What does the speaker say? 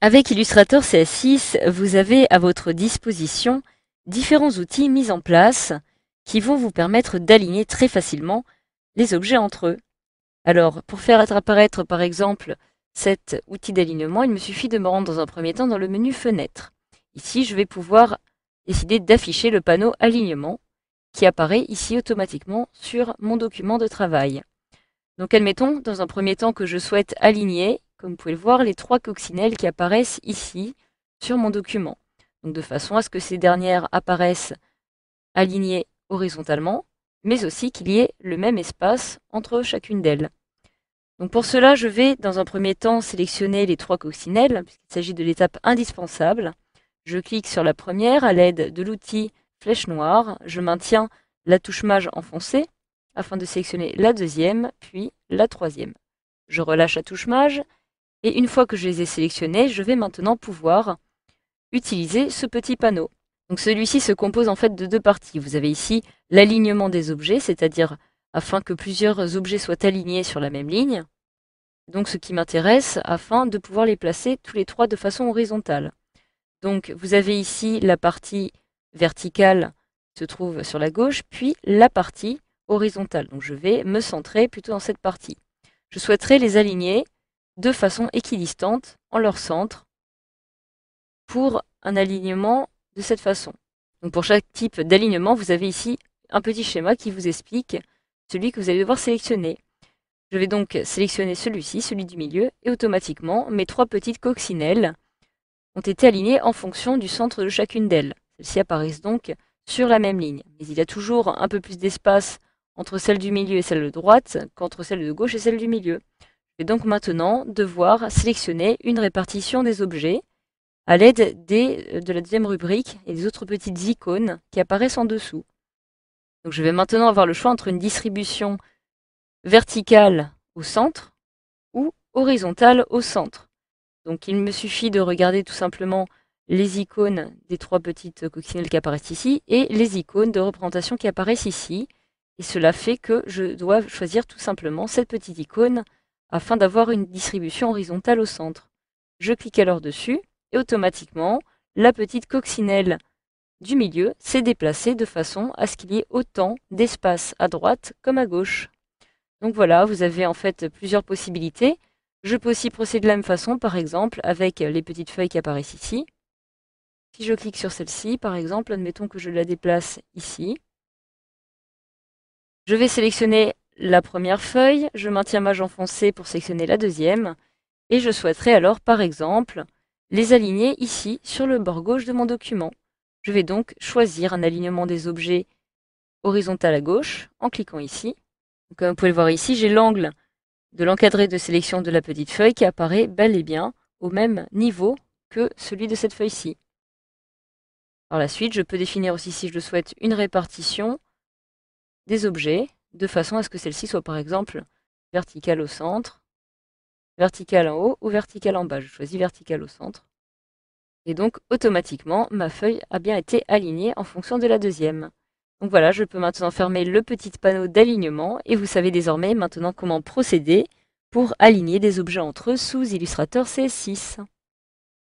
Avec Illustrator CS6, vous avez à votre disposition différents outils mis en place qui vont vous permettre d'aligner très facilement les objets entre eux. Alors, pour faire apparaître par exemple cet outil d'alignement, il me suffit de me rendre dans un premier temps dans le menu Fenêtre. Ici, je vais pouvoir décider d'afficher le panneau Alignement qui apparaît ici automatiquement sur mon document de travail. Donc admettons dans un premier temps que je souhaite aligner, comme vous pouvez le voir, les trois coccinelles qui apparaissent ici sur mon document. Donc de façon à ce que ces dernières apparaissent alignées horizontalement, mais aussi qu'il y ait le même espace entre chacune d'elles. Donc pour cela, je vais dans un premier temps sélectionner les trois coccinelles, puisqu'il s'agit de l'étape indispensable. Je clique sur la première à l'aide de l'outil flèche noire. Je maintiens la touche Maj enfoncée afin de sélectionner la deuxième, puis la troisième. Je relâche la touche Maj et une fois que je les ai sélectionnées, je vais maintenant pouvoir utiliser ce petit panneau. Donc celui-ci se compose en fait de deux parties. Vous avez ici l'alignement des objets, c'est-à-dire afin que plusieurs objets soient alignés sur la même ligne. Donc ce qui m'intéresse afin de pouvoir les placer tous les trois de façon horizontale. Donc vous avez ici la partie verticale qui se trouve sur la gauche, puis la partie horizontale. Donc je vais me centrer plutôt dans cette partie. Je souhaiterais les aligner de façon équidistante en leur centre pour un alignement de cette façon. Donc pour chaque type d'alignement, vous avez ici un petit schéma qui vous explique celui que vous allez devoir sélectionner. Je vais donc sélectionner celui-ci, celui du milieu, et automatiquement, mes trois petites coccinelles ont été alignées en fonction du centre de chacune d'elles. Celles-ci apparaissent donc sur la même ligne. Mais il y a toujours un peu plus d'espace entre celle du milieu et celle de droite qu'entre celle de gauche et celle du milieu. Je vais donc maintenant devoir sélectionner une répartition des objets à l'aide de la deuxième rubrique et des autres petites icônes qui apparaissent en dessous. Donc je vais maintenant avoir le choix entre une distribution verticale au centre ou horizontale au centre. Donc il me suffit de regarder tout simplement les icônes des trois petites coccinelles qui apparaissent ici et les icônes de représentation qui apparaissent ici. Et cela fait que je dois choisir tout simplement cette petite icône afin d'avoir une distribution horizontale au centre. Je clique alors dessus et automatiquement, la petite coccinelle du milieu s'est déplacée de façon à ce qu'il y ait autant d'espace à droite comme à gauche. Donc voilà, vous avez en fait plusieurs possibilités. Je peux aussi procéder de la même façon, par exemple, avec les petites feuilles qui apparaissent ici. Si je clique sur celle-ci, par exemple, admettons que je la déplace ici. Je vais sélectionner la première feuille, je maintiens Maj enfoncé pour sélectionner la deuxième, et je souhaiterais alors, par exemple, les aligner ici, sur le bord gauche de mon document. Je vais donc choisir un alignement des objets horizontal à gauche, en cliquant ici. Donc, comme vous pouvez le voir ici, j'ai l'angle de l'encadré de sélection de la petite feuille qui apparaît bel et bien au même niveau que celui de cette feuille-ci. Par la suite, je peux définir aussi, si je le souhaite, une répartition des objets, de façon à ce que celle-ci soit par exemple verticale au centre, verticale en haut ou verticale en bas. Je choisis verticale au centre. Et donc, automatiquement, ma feuille a bien été alignée en fonction de la deuxième. Donc voilà, je peux maintenant fermer le petit panneau d'alignement et vous savez désormais maintenant comment procéder pour aligner des objets entre eux sous Illustrator CS6.